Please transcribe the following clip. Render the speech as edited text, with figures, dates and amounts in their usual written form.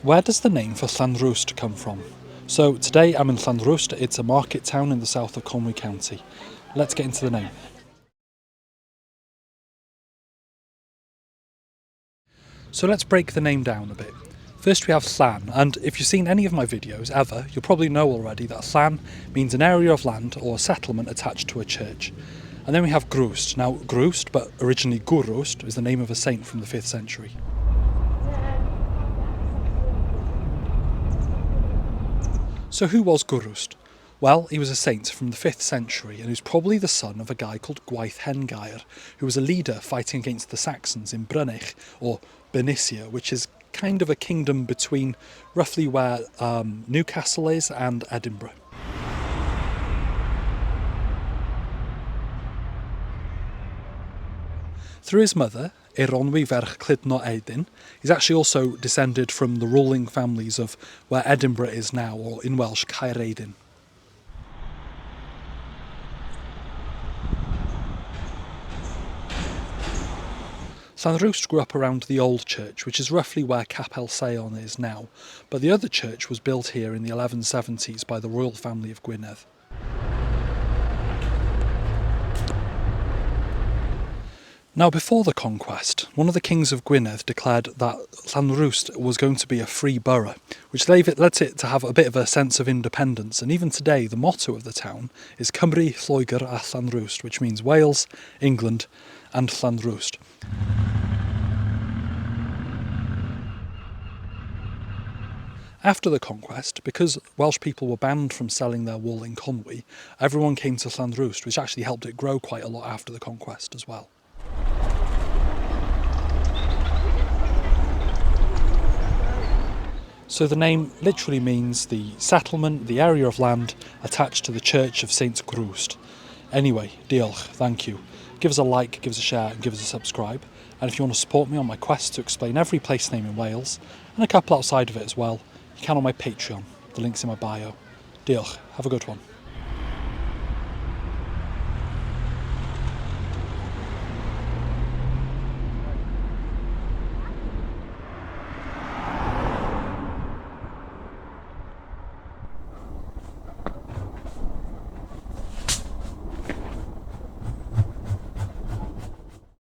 Where does the name for Llanrwst come from? So today I'm in Llanrwst. It's a market town in the south of Conwy County. Let's get into the name. So let's break the name down a bit. First we have Llan, and if you've seen any of my videos ever, you'll probably know already that Llan means an area of land or a settlement attached to a church. And then we have Grwst. Now Grwst, but originally Gurwst, is the name of a saint from the 5th century. So who was Gurwst? Well, he was a saint from the 5th century and he was probably the son of a guy called Gwaith Hengair, who was a leader fighting against the Saxons in Brynich, or Bernicia, which is kind of a kingdom between roughly where Newcastle is and Edinburgh. Through his mother, Eironwy ferch Clydno Edyn, he's actually also descended from the ruling families of where Edinburgh is now, or in Welsh, Caerhedyn. Llanrwst grew up around the old church, which is roughly where Capel Sion is now, but the other church was built here in the 1170s by the royal family of Gwynedd. Now before the conquest, one of the kings of Gwynedd declared that Llanrwst was going to be a free borough, which led it to have a bit of a sense of independence, and even today the motto of the town is Cymru, Lloegr a Llanrwst, which means Wales, England and Llanrwst. After the conquest, because Welsh people were banned from selling their wool in Conwy, everyone came to Llanrwst, which actually helped it grow quite a lot after the conquest as well. So the name literally means the settlement, the area of land attached to the Church of St Grwst. Anyway, diolch, thank you. Give us a like, give us a share and give us a subscribe. And if you want to support me on my quest to explain every place name in Wales, and a couple outside of it as well, you can on my Patreon. The link's in my bio. Diolch, have a good one.